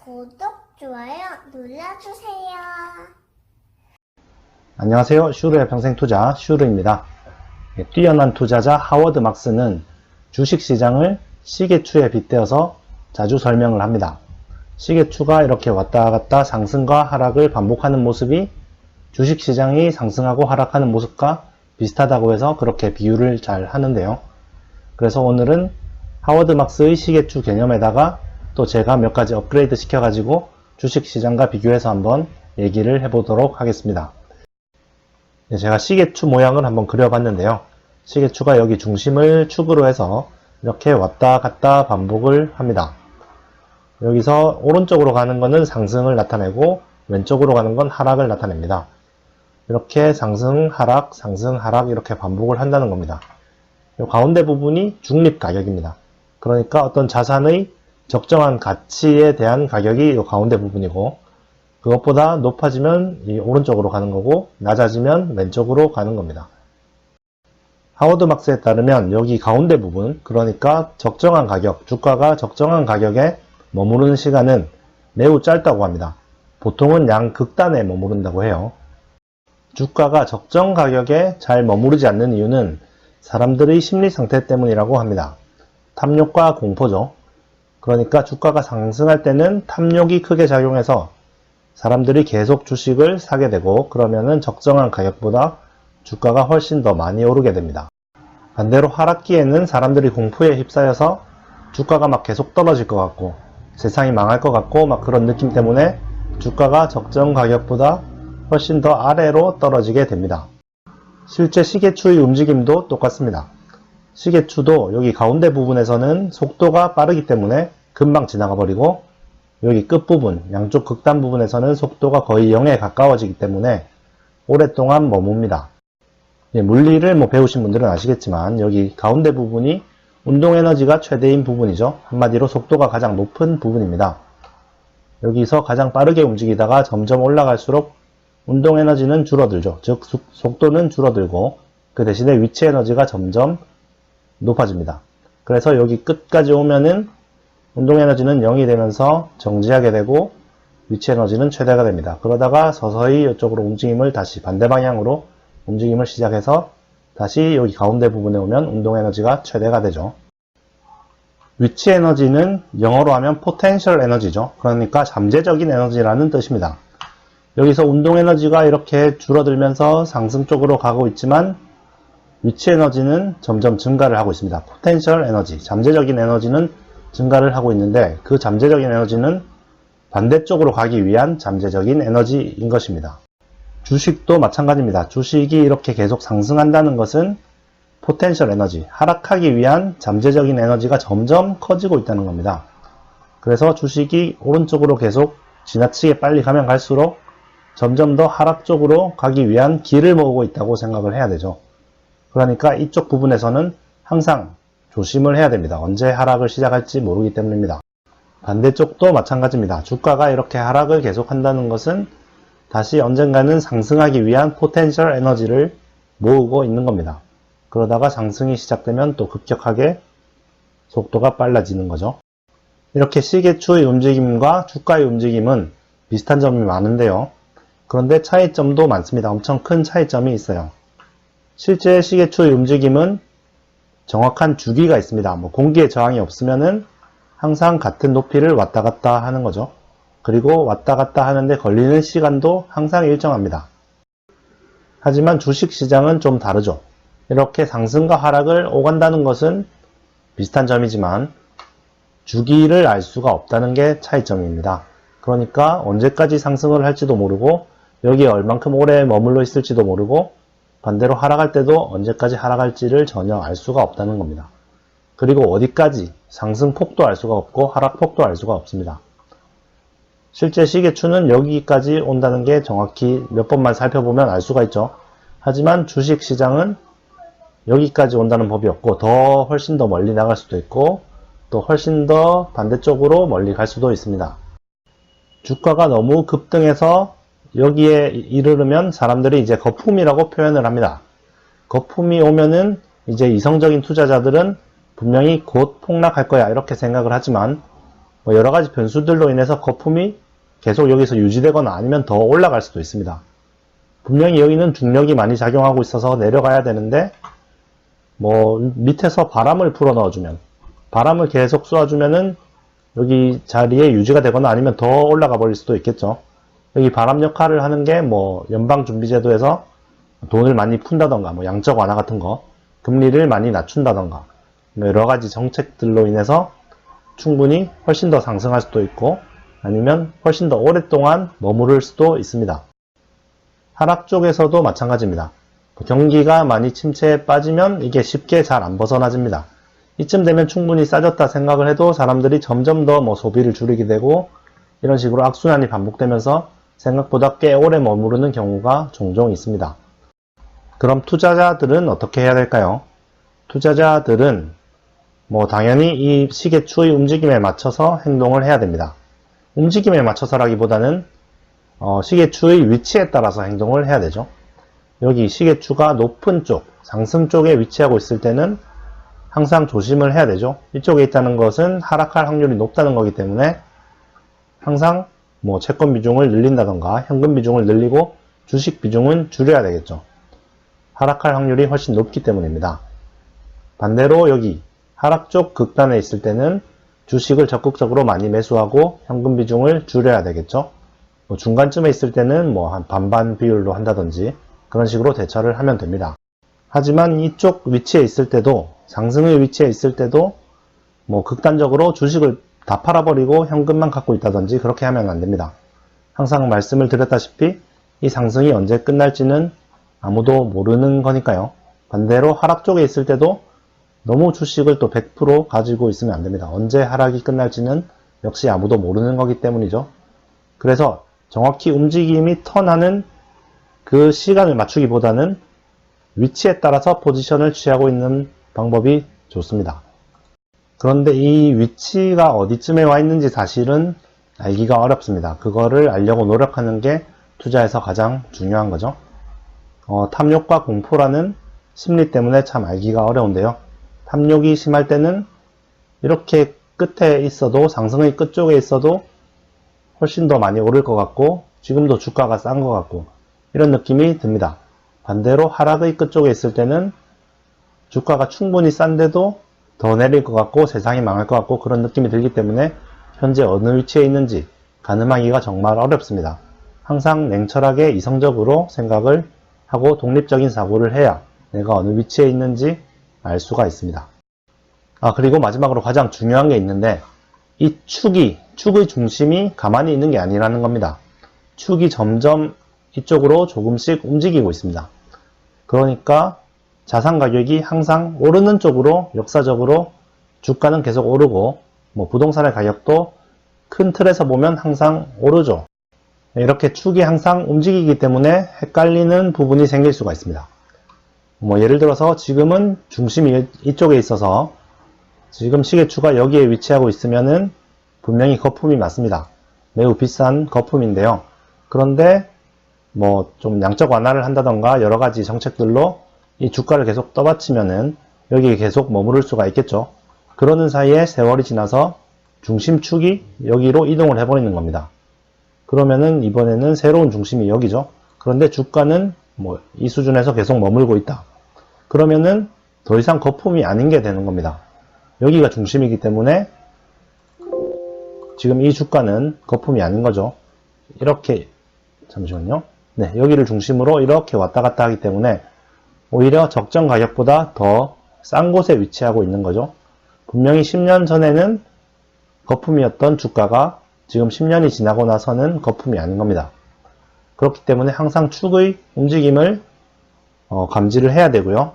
구독, 좋아요 눌러주세요. 안녕하세요. 슈르의 평생투자 슈르입니다. 뛰어난 투자자 하워드 막스는 주식시장을 시계추에 빗대어서 자주 설명을 합니다. 시계추가 이렇게 왔다 갔다 상승과 하락을 반복하는 모습이 주식시장이 상승하고 하락하는 모습과 비슷하다고 해서 그렇게 비유를 잘 하는데요. 그래서 오늘은 하워드 막스의 시계추 개념에다가 또 제가 몇 가지 업그레이드 시켜가지고 주식시장과 비교해서 한번 얘기를 해보도록 하겠습니다. 제가 시계추 모양을 한번 그려봤는데요. 시계추가 여기 중심을 축으로 해서 이렇게 왔다 갔다 반복을 합니다. 여기서 오른쪽으로 가는 것은 상승을 나타내고 왼쪽으로 가는 건 하락을 나타냅니다. 이렇게 상승, 하락 이렇게 반복을 한다는 겁니다. 이 가운데 부분이 중립가격입니다. 그러니까 어떤 자산의 적정한 가치에 대한 가격이 이 가운데 부분이고, 그것보다 높아지면 이 오른쪽으로 가는 거고 낮아지면 왼쪽으로 가는 겁니다. 하워드 막스에 따르면 여기 가운데 부분, 그러니까 적정한 가격, 주가가 적정한 가격에 머무르는 시간은 매우 짧다고 합니다. 보통은 양극단에 머무른다고 해요. 주가가 적정 가격에 잘 머무르지 않는 이유는 사람들의 심리 상태 때문이라고 합니다. 탐욕과 공포죠. 그러니까 주가가 상승할 때는 탐욕이 크게 작용해서 사람들이 계속 주식을 사게 되고, 그러면은 적정한 가격보다 주가가 훨씬 더 많이 오르게 됩니다. 반대로 하락기에는 사람들이 공포에 휩싸여서 주가가 막 계속 떨어질 것 같고 세상이 망할 것 같고 막 그런 느낌 때문에 주가가 적정 가격보다 훨씬 더 아래로 떨어지게 됩니다. 실제 시계추의 움직임도 똑같습니다. 시계추도 여기 가운데 부분에서는 속도가 빠르기 때문에 금방 지나가 버리고, 여기 끝부분, 양쪽 극단 부분에서는 속도가 거의 0에 가까워지기 때문에 오랫동안 머뭅니다. 물리를 배우신 분들은 아시겠지만 여기 가운데 부분이 운동에너지가 최대인 부분이죠. 한마디로 속도가 가장 높은 부분입니다. 여기서 가장 빠르게 움직이다가 점점 올라갈수록 운동에너지는 줄어들죠. 즉 속도는 줄어들고 그 대신에 위치 에너지가 점점 높아집니다. 그래서 여기 끝까지 오면은 운동에너지는 0이 되면서 정지하게 되고 위치 에너지는 최대가 됩니다. 그러다가 서서히 이쪽으로 움직임을 다시 반대 방향으로 움직임을 시작해서 다시 여기 가운데 부분에 오면 운동에너지가 최대가 되죠. 위치 에너지는 영어로 하면 포텐셜 에너지죠. 그러니까 잠재적인 에너지라는 뜻입니다. 여기서 운동에너지가 이렇게 줄어들면서 상승 쪽으로 가고 있지만 위치 에너지는 점점 증가를 하고 있습니다. 포텐셜 에너지, 잠재적인 에너지는 증가를 하고 있는데 그 잠재적인 에너지는 반대쪽으로 가기 위한 잠재적인 에너지인 것입니다. 주식도 마찬가지입니다. 주식이 이렇게 계속 상승한다는 것은 포텐셜 에너지, 하락하기 위한 잠재적인 에너지가 점점 커지고 있다는 겁니다. 그래서 주식이 오른쪽으로 계속 지나치게 빨리 가면 갈수록 점점 더 하락 쪽으로 가기 위한 길을 모으고 있다고 생각을 해야 되죠. 그러니까 이쪽 부분에서는 항상 조심을 해야 됩니다. 언제 하락을 시작할지 모르기 때문입니다. 반대쪽도 마찬가지입니다. 주가가 이렇게 하락을 계속한다는 것은 다시 언젠가는 상승하기 위한 포텐셜 에너지를 모으고 있는 겁니다. 그러다가 상승이 시작되면 또 급격하게 속도가 빨라지는 거죠. 이렇게 시계추의 움직임과 주가의 움직임은 비슷한 점이 많은데요. 그런데 차이점도 많습니다. 엄청 큰 차이점이 있어요. 실제 시계추의 움직임은 정확한 주기가 있습니다. 공기의 저항이 없으면은 항상 같은 높이를 왔다 갔다 하는 거죠. 그리고 왔다 갔다 하는데 걸리는 시간도 항상 일정합니다. 하지만 주식시장은 좀 다르죠. 이렇게 상승과 하락을 오간다는 것은 비슷한 점이지만 주기를 알 수가 없다는 게 차이점입니다. 그러니까 언제까지 상승을 할지도 모르고 여기에 얼만큼 오래 머물러 있을지도 모르고 반대로 하락할 때도 언제까지 하락할지를 전혀 알 수가 없다는 겁니다. 그리고 어디까지 상승폭도 알 수가 없고 하락폭도 알 수가 없습니다. 실제 시계추는 여기까지 온다는 게 정확히 몇 번만 살펴보면 알 수가 있죠. 하지만 주식시장은 여기까지 온다는 법이 없고 더 훨씬 더 멀리 나갈 수도 있고 또 훨씬 더 반대쪽으로 멀리 갈 수도 있습니다. 주가가 너무 급등해서 여기에 이르르면 사람들이 이제 거품이라고 표현을 합니다. 거품이 오면은 이제 이성적인 투자자들은 분명히 곧 폭락할 거야 이렇게 생각을 하지만 뭐 여러 가지 변수들로 인해서 거품이 계속 여기서 유지되거나 아니면 더 올라갈 수도 있습니다. 분명히 여기는 중력이 많이 작용하고 있어서 내려가야 되는데 뭐 밑에서 바람을 불어 넣어주면, 바람을 계속 쏘아주면은 여기 자리에 유지가 되거나 아니면 더 올라가 버릴 수도 있겠죠. 여기 바람 역할을 하는 게 뭐 연방준비제도에서 돈을 많이 푼다던가 뭐 양적 완화 같은 거, 금리를 많이 낮춘다던가 뭐 여러 가지 정책들로 인해서 충분히 훨씬 더 상승할 수도 있고 아니면 훨씬 더 오랫동안 머무를 수도 있습니다. 하락 쪽에서도 마찬가지입니다. 경기가 많이 침체에 빠지면 이게 쉽게 잘 안 벗어나집니다. 이쯤 되면 충분히 싸졌다 생각을 해도 사람들이 점점 더 뭐 소비를 줄이게 되고 이런 식으로 악순환이 반복되면서 생각보다 꽤 오래 머무르는 경우가 종종 있습니다. 그럼 투자자들은 어떻게 해야 될까요? 투자자들은 뭐 당연히 이 시계추의 움직임에 맞춰서 행동을 해야 됩니다. 움직임에 맞춰서라기보다는 시계추의 위치에 따라서 행동을 해야 되죠. 여기 시계추가 높은 쪽, 상승 쪽에 위치하고 있을 때는 항상 조심을 해야 되죠. 이쪽에 있다는 것은 하락할 확률이 높다는 거기 때문에 항상 뭐 채권 비중을 늘린다던가 현금 비중을 늘리고 주식 비중은 줄여야 되겠죠. 하락할 확률이 훨씬 높기 때문입니다. 반대로 여기 하락 쪽 극단에 있을 때는 주식을 적극적으로 많이 매수하고 현금 비중을 줄여야 되겠죠. 뭐 중간쯤에 있을 때는 뭐 한 반반 비율로 한다든지 그런 식으로 대처를 하면 됩니다. 하지만 이쪽 위치에 있을 때도, 상승의 위치에 있을 때도 뭐 극단적으로 주식을 다 팔아버리고 현금만 갖고 있다든지 그렇게 하면 안 됩니다. 항상 말씀을 드렸다시피 이 상승이 언제 끝날지는 아무도 모르는 거니까요. 반대로 하락 쪽에 있을 때도 너무 주식을 또 100% 가지고 있으면 안 됩니다. 언제 하락이 끝날지는 역시 아무도 모르는 거기 때문이죠. 그래서 정확히 움직임이 턴하는 그 시간을 맞추기보다는 위치에 따라서 포지션을 취하고 있는 방법이 좋습니다. 그런데 이 위치가 어디쯤에 와 있는지 사실은 알기가 어렵습니다. 그거를 알려고 노력하는 게 투자에서 가장 중요한 거죠. 탐욕과 공포라는 심리 때문에 참 알기가 어려운데요. 탐욕이 심할 때는 이렇게 끝에 있어도, 상승의 끝쪽에 있어도 훨씬 더 많이 오를 것 같고 지금도 주가가 싼 것 같고 이런 느낌이 듭니다. 반대로 하락의 끝쪽에 있을 때는 주가가 충분히 싼데도 더 내릴 것 같고 세상이 망할 것 같고 그런 느낌이 들기 때문에 현재 어느 위치에 있는지 가늠하기가 정말 어렵습니다. 항상 냉철하게 이성적으로 생각을 하고 독립적인 사고를 해야 내가 어느 위치에 있는지 알 수가 있습니다. 그리고 마지막으로 가장 중요한 게 있는데 이 축의 중심이 가만히 있는 게 아니라는 겁니다. 축이 점점 이쪽으로 조금씩 움직이고 있습니다. 그러니까 자산 가격이 항상 오르는 쪽으로 역사적으로 주가는 계속 오르고 뭐 부동산의 가격도 큰 틀에서 보면 항상 오르죠. 이렇게 축이 항상 움직이기 때문에 헷갈리는 부분이 생길 수가 있습니다. 뭐 예를 들어서 지금은 중심이 이쪽에 있어서 지금 시계추가 여기에 위치하고 있으면은 분명히 거품이 맞습니다. 매우 비싼 거품인데요. 그런데 뭐 좀 양적 완화를 한다던가 여러 가지 정책들로 이 주가를 계속 떠받치면은 여기에 계속 머무를 수가 있겠죠. 그러는 사이에 세월이 지나서 중심축이 여기로 이동을 해버리는 겁니다. 그러면은 이번에는 새로운 중심이 여기죠. 그런데 주가는 뭐 이 수준에서 계속 머물고 있다. 그러면은 더 이상 거품이 아닌 게 되는 겁니다. 여기가 중심이기 때문에 지금 이 주가는 거품이 아닌 거죠. 이렇게 잠시만요. 네, 여기를 중심으로 이렇게 왔다 갔다 하기 때문에 오히려 적정 가격보다 더 싼 곳에 위치하고 있는 거죠. 분명히 10년 전에는 거품이었던 주가가 지금 10년이 지나고 나서는 거품이 아닌 겁니다. 그렇기 때문에 항상 축의 움직임을 감지를 해야 되고요.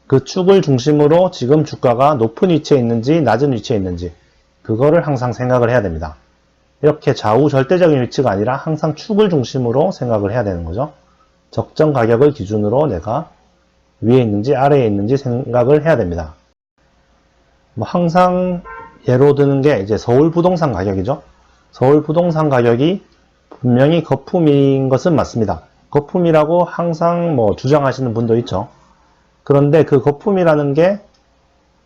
그 축을 중심으로 지금 주가가 높은 위치에 있는지 낮은 위치에 있는지 그거를 항상 생각을 해야 됩니다. 이렇게 좌우 절대적인 위치가 아니라 항상 축을 중심으로 생각을 해야 되는 거죠. 적정 가격을 기준으로 내가 위에 있는지 아래에 있는지 생각을 해야 됩니다. 뭐 항상 예로 드는 게 이제 서울 부동산 가격이죠. 서울 부동산 가격이 분명히 거품인 것은 맞습니다. 거품이라고 항상 뭐 주장하시는 분도 있죠. 그런데 그 거품이라는 게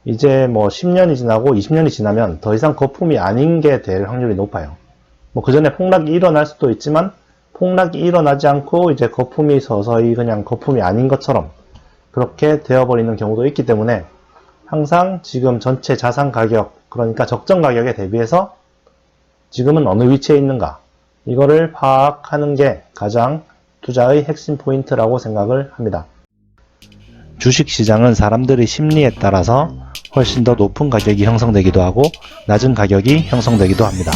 이제 뭐 10년이 지나고 20년이 지나면 더 이상 거품이 아닌 게 될 확률이 높아요. 뭐 그 전에 폭락이 일어날 수도 있지만 폭락이 일어나지 않고 이제 거품이 서서히 그냥 거품이 아닌 것처럼 그렇게 되어버리는 경우도 있기 때문에 항상 지금 전체 자산 가격, 그러니까 적정 가격에 대비해서 지금은 어느 위치에 있는가, 이거를 파악하는 게 가장 투자의 핵심 포인트라고 생각을 합니다. 주식시장은 사람들의 심리에 따라서 훨씬 더 높은 가격이 형성되기도 하고 낮은 가격이 형성되기도 합니다.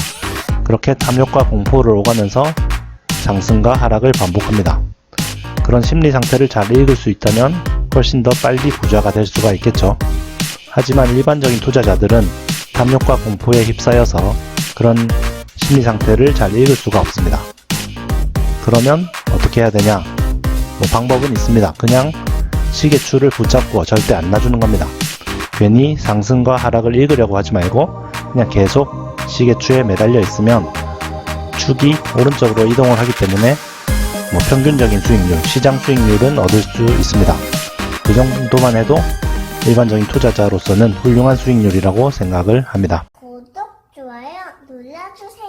그렇게 탐욕과 공포를 오가면서 상승과 하락을 반복합니다. 그런 심리 상태를 잘 읽을 수 있다면 훨씬 더 빨리 부자가 될 수가 있겠죠. 하지만 일반적인 투자자들은 탐욕과 공포에 휩싸여서 그런 심리 상태를 잘 읽을 수가 없습니다. 그러면 어떻게 해야 되냐? 뭐 방법은 있습니다. 그냥 시계추를 붙잡고 절대 안 놔주는 겁니다. 괜히 상승과 하락을 읽으려고 하지 말고 그냥 계속 시계추에 매달려 있으면 축이 오른쪽으로 이동을 하기 때문에 뭐 평균적인 수익률, 시장 수익률은 얻을 수 있습니다. 그 정도만 해도 일반적인 투자자로서는 훌륭한 수익률이라고 생각을 합니다. 구독, 좋아요 눌러주세요.